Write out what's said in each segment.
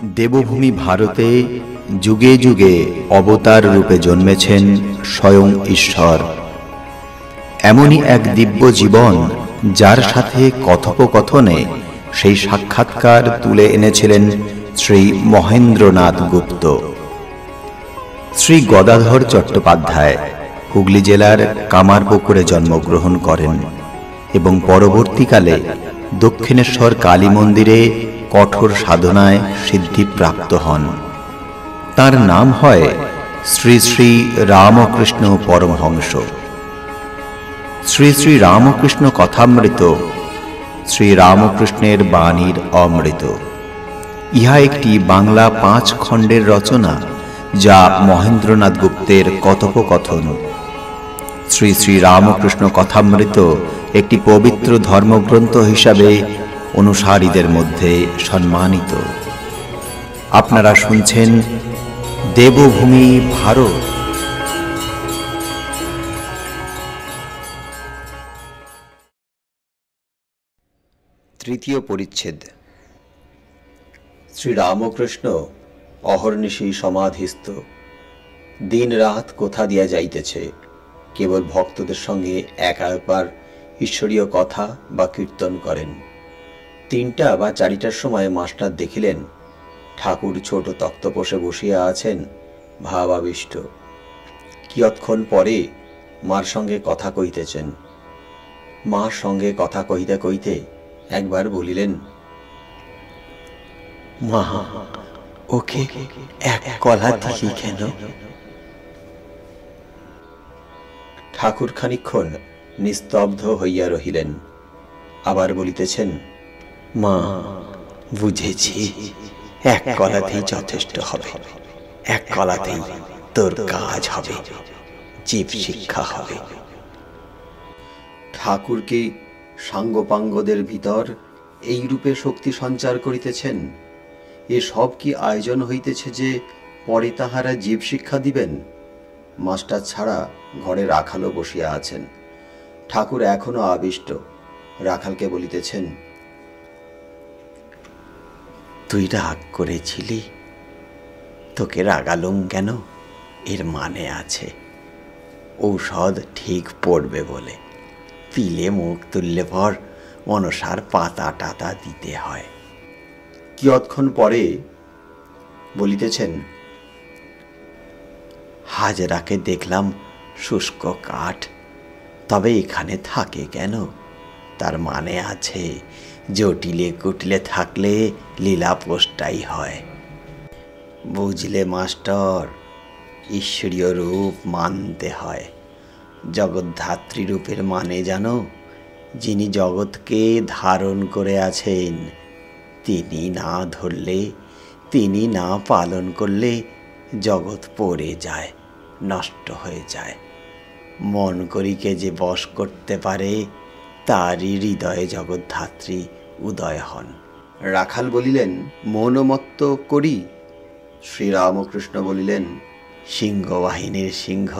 দেবভূমি ভারতে যুগে যুগে অবতার রূপে জন্মেছেন স্বয়ং ঈশ্বর। এমনই এক দিব্য জীবন যার সাথে কথোপকথনে সেই সাক্ষাৎকার তুলে এনেছিলেন শ্রী মহেন্দ্রনাথ গুপ্ত। শ্রী গদাধর চট্টোপাধ্যায় হুগলি জেলার কামারপুকুরে জন্মগ্রহণ করেন এবং পরবর্তীকালে দক্ষিণেশ্বর কালী মন্দিরে কঠোর সাধনায় সিদ্ধিপ্রাপ্ত হন। তার নাম হয় শ্রী শ্রী রামকৃষ্ণ পরমহংস। শ্রী শ্রী রামকৃষ্ণ কথামৃত শ্রী রামকৃষ্ণের বাণীর অমৃত। ইহা একটি বাংলা 5 খণ্ডের রচনা, যা মহেন্দ্রনাথ গুপ্তের কথোপকথন। শ্রী শ্রী রামকৃষ্ণ কথামৃত একটি পবিত্র ধর্মগ্রন্থ হিসাবে অনুসারীদের মধ্যে সম্মানিত। আপনারা শুনছেন দেবভূমি ভারত। তৃতীয় পরিচ্ছেদ। শ্রী রামকৃষ্ণ অহর্নিশি সমাধিস্থ, দিন রাত কোথা দিয়া যাইতেছে, কেবল ভক্তদের সঙ্গে একার ঈশ্বরীয় কথা বা কীর্তন করেন। 3টা বা 4টার সময় মাস্টার দেখিলেন ঠাকুর ছোট তক্তপোষে বসিয়া আছেন ভাবাবিষ্ট। কিয়ৎক্ষণ পরে মার সঙ্গে কথা কহিতেছেন। মার সঙ্গে কথা কহিতে কহিতে একবার বলিলেন, মা, ওকে এক কলা দিলি কেন? ঠাকুর খানিকক্ষণ নিস্তব্ধ হইয়া রহিলেন। আবার বলিতেছেন, মা, বুঝেছি, এক কলাতেই যথেষ্ট হবে, এক কলাতেই তোর কাজ হবে, জীব শিক্ষা হবে। ঠাকুর কি সাঙ্গপাঙ্গদের ভিতর এই রূপে শক্তি সঞ্চার করিতেছেন? এ সব কি আয়োজন হইতেছে যে পরে তাহারা জীব শিক্ষা দিবেন? মাস্টার ছাড়া ঘরে রাখালও বসিয়া আছেন। ঠাকুর এখনো আবিষ্ট। রাখালকে বলিতেছেন, তুই রাগ করেছিলি, তোকে রাগালুম কেন? এর মানে আছে, ঔষধ ঠিক পড়বে বলে। পিলে মুখ তুললে পর মনসার পাতা টাতা দিতে হয়। কিয়ৎক্ষণ পরে বলিতেছেন, হাজরাকে দেখলাম শুষ্ক কাঠ, তবে এখানে থাকে কেন? তার মানে আছে, জটিলে কুটিলে থাকলে লীলা পোষ্টাই হয়। বুঝলে মাস্টার, ঈশ্বরীয় রূপ মানতে হয়। জগদ্ধাত্রী রূপের মানে জানো? যিনি জগৎকে ধারণ করে আছেন, তিনি না ধরলে, তিনি না পালন করলে জগৎ পড়ে যায়, নষ্ট হয়ে যায়। মন করিকে যে বশ করতে পারে, তারই হৃদয়ে জগদ্ধাত্রী উদয় হন। রাখাল বলিলেন, মনোমত্ত করি। শ্রীরামকৃষ্ণ বলিলেন, সিংহ বাহিনীর সিংহ,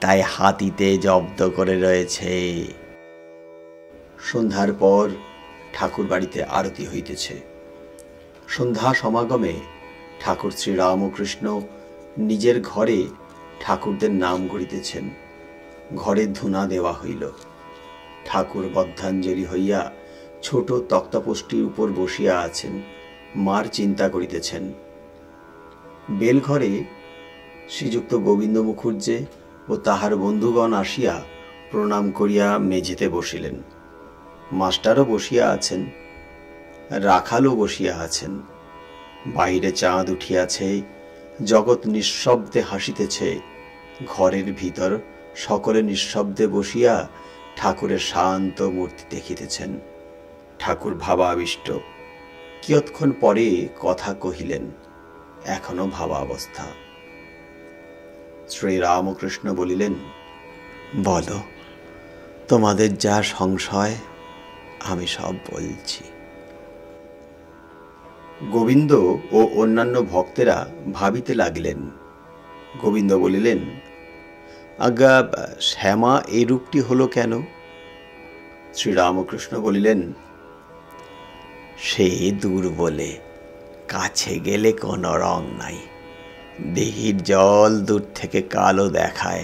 তাই হাতিতে জব্দ করে রয়েছে। সন্ধ্যার পর ঠাকুর বাড়িতে আরতি হইতেছে। সন্ধ্যা সমাগমে ঠাকুর শ্রীরামকৃষ্ণ নিজের ঘরে ঠাকুরদের নাম করিতেছেন। ঘরে ধূনা দেওয়া হইল। ঠাকুর বদ্ধাঞ্জলি হইয়া ছোট তক্তাপোষটির উপর বসিয়া আছেন, মার চিন্তা করিতেছেন। বেলঘরে শ্রীযুক্ত গোবিন্দ মুখুজ্জে ও তাহার বন্ধুগণ আসিয়া প্রণাম করিয়া মেঝেতে বসিলেন। মাস্টারও বসিয়া আছেন, রাখালও বসিয়া আছেন। বাইরে চাঁদ উঠিয়াছে, জগৎ নিঃশব্দে হাসিতেছে। ঘরের ভিতর সকলে নিঃশব্দে বসিয়া ঠাকুরের শান্ত মূর্তি দেখিতেছেন। ঠাকুর ভাবাবিষ্ট। কিয়ৎক্ষণ পরে কথা কহিলেন, এখনো ভাবাবস্থা। শ্রীরামকৃষ্ণ বলিলেন, বলো, তোমাদের যা সংশয় আমি সব বলছি। গোবিন্দ ও অন্যান্য ভক্তেরা ভাবিতে লাগিলেন। গোবিন্দ বলিলেন, আজ্ঞা, শ্যামা এই রূপটি হলো কেন? শ্রীরামকৃষ্ণ বলিলেন, সে দুর্বলে কাছে গেলে কোনো রং নাই। দিঘির জল দূর থেকে কালো দেখায়,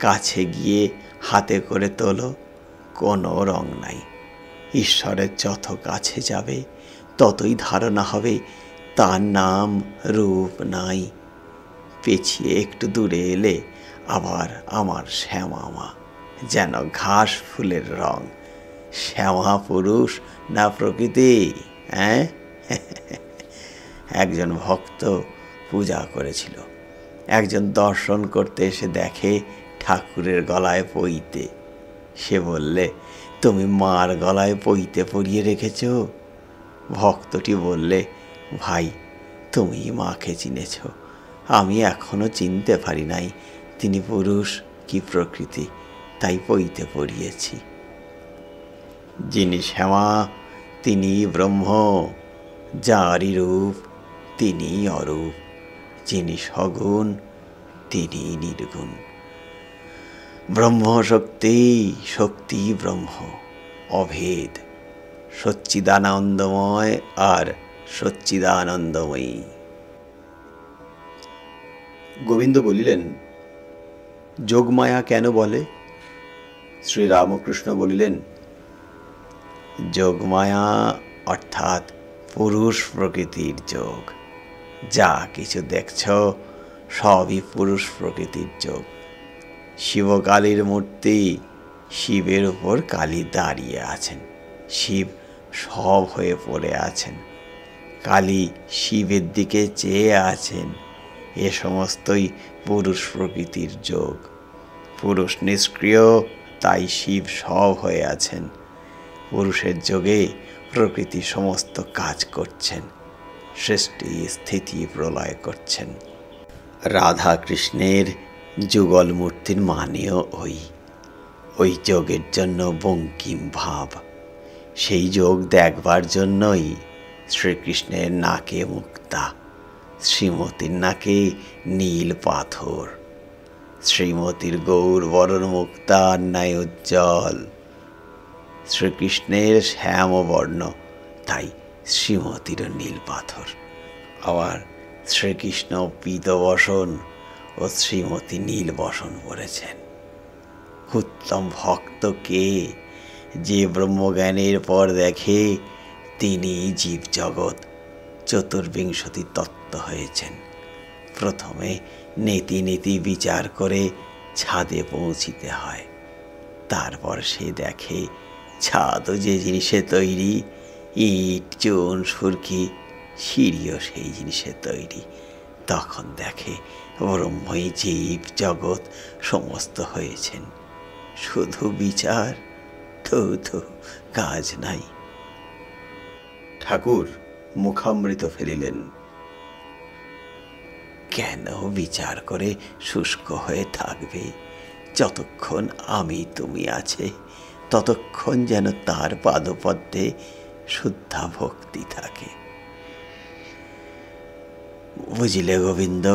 কাছে গিয়ে হাতে করে তোলো, কোনো রং নাই। ঈশ্বরের যত কাছে যাবে ততই ধারণা হবে তার নাম রূপ নাই। পেছিয়ে একটু দূরে এলে আবার আমার শ্যামা মা, যেন ঘাস ফুলের রং। শ্যামা পুরুষ না প্রকৃতি? হ্যাঁ। একজন ভক্ত পূজা করেছিল। একজন দর্শন করতে এসে দেখে ঠাকুরের গলায় পইতে। সে বললে, তুমি মার গলায় পইতে পরিয়ে রেখেছ? ভক্তটি বললে, ভাই, তুমি মাকে চিনেছ, আমি এখনো চিনতে পারি নাই তিনি পুরুষ কি প্রকৃতি, তাই পইতে পরিয়েছি। যিনি শ্যামা তিনি ব্রহ্ম, যারই রূপ তিনি অরূপ, যিনি সগুণ তিনি নির্গুণ। ব্রহ্ম শক্তি, শক্তি ব্রহ্ম, অভেদ, সচ্চিদানন্দময় আর সচ্চিদানন্দময়ী। গোবিন্দ বলিলেন, যোগমায়া কেন বলে? শ্রীরামকৃষ্ণ বলিলেন, যোগমায়া অর্থাৎ পুরুষ প্রকৃতির যোগ। যা কিছু দেখছ সবই পুরুষ প্রকৃতির যোগ। শিবকালীর মূর্তি, শিবের উপর কালী দাঁড়িয়ে আছেন, শিব সব হয়ে পড়ে আছেন, কালী শিবের দিকে চেয়ে আছেন। এ সমস্তই পুরুষ প্রকৃতির যোগ। পুরুষ নিষ্ক্রিয়, তাই শিব সব হয়ে আছেন। পুরুষের যোগে প্রকৃতি সমস্ত কাজ করছেন, সৃষ্টি স্থিতি প্রলয় করছেন। রাধা কৃষ্ণের যুগল মূর্তির মানেও ওই যোগের জন্য বঙ্কিম ভাব। সেই যোগ দেখবার জন্যই শ্রীকৃষ্ণের নাকে মুক্তা, শ্রীমতীর নাকে নীল পাথর। শ্রীমতীর গৌর বরণ মুক্তার ন্যায় উজ্জ্বল, শ্রীকৃষ্ণের শ্যামবর্ণ, তাই শ্রীমতীরও নীল পাথর। আবার শ্রীকৃষ্ণ পীতবসন ও শ্রীমতী নীল বসন পরেছেন। উত্তম ভক্ত কে? যে ব্রহ্মজ্ঞানের পর দেখে তিনি জীবজগৎ চতুর্বিংশতি তত্ত্ব হয়েছেন। প্রথমে নীতি নীতি বিচার করে ছাদে পৌঁছিতে হয়, তারপর সে দেখে ছাদও যে জিনিসে তৈরি, ইট চুন সুরকি সিঁড়িও সেই জিনিসে তৈরি। তখন দেখে ব্রহ্মই জীব জগৎ সমস্ত হয়েছেন। শুধু বিচার, তো কাজ নাই। ঠাকুর মুখামৃত ফেলিলেন। কেন বিচার করে শুষ্ক হয়ে থাকবে? যতক্ষণ আমি তুমি আছে ততক্ষণ যেন তার পাদপদ্মে শুদ্ধা ভক্তি থাকে। বুঝলে গোবিন্দ,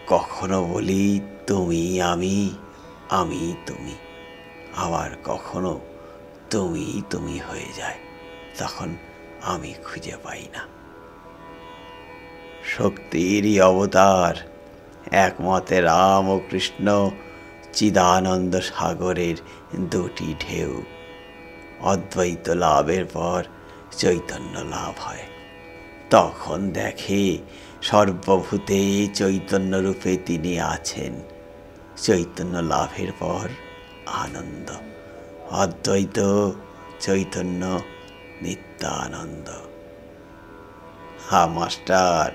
কখনো বলি তুমি আমি, আমি তুমি, আবার কখনো তুমি তুমি হয়ে যায়, তখন আমি খুঁজে পাই না। শক্তিরই অবতার, একমতে রাম ও কৃষ্ণ, চিদানন্দ সাগরের দুটি ঢেউ। অদ্বৈত লাভের পর চৈতন্য লাভ হয়, তখন দেখে সর্বভূতে চৈতন্য রূপে তিনি আছেন। চৈতন্য লাভের পর আনন্দ, অদ্বৈত চৈতন্য নিত্যানন্দ। মাস্টার,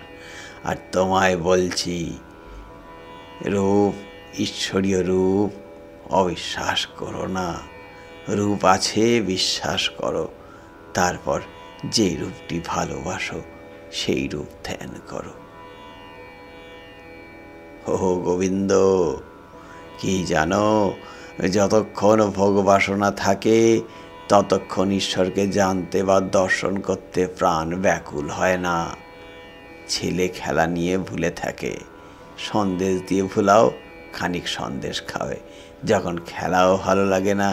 আর তোমায় বলছি, রূপ, ঈশ্বরীয় রূপ অবিশ্বাস করো না। রূপ আছে, বিশ্বাস করো, তারপর যে রূপটি ভালোবাসো সেই রূপ ধ্যান করো। ও গোবিন্দ, কি জানো, যতক্ষণ ভোগবাসনা থাকে ততক্ষণ ঈশ্বরকে জানতে বা দর্শন করতে প্রাণ ব্যাকুল হয় না। ছেলে খেলা নিয়ে ভুলে থাকে, সন্দেশ দিয়ে ভুলাও, খানিক সন্দেশ খাবে। যখন খেলাও ভালো লাগে না,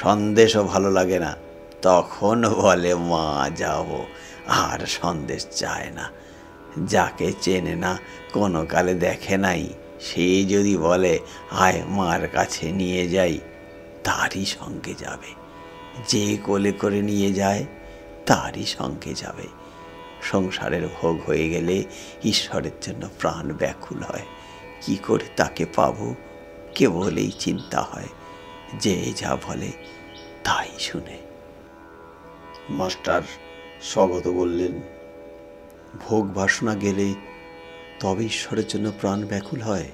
সন্দেশও ভালো লাগে না, তখন বলে মা যাব, আর সন্দেশ চায় না। যাকে চেনে না, কোনো কালে দেখে নাই, সে যদি বলে আয় মার কাছে নিয়ে যাই, তারই সঙ্গে যাবে। যে কোলে করে নিয়ে যায় তারই সঙ্গে যাবে। সংসারের ভোগ হয়ে গেলে ঈশ্বরের জন্য প্রাণ ব্যাকুল হয়। কি করে তাকে পাবো কেবল এই চিন্তা হয়। যে যা বলে তাই শুনে। মাস্টার স্বগত বললেন, ভোগ বাসনা গেলে তবে ঈশ্বরের জন্য প্রাণ ব্যাকুল হয়।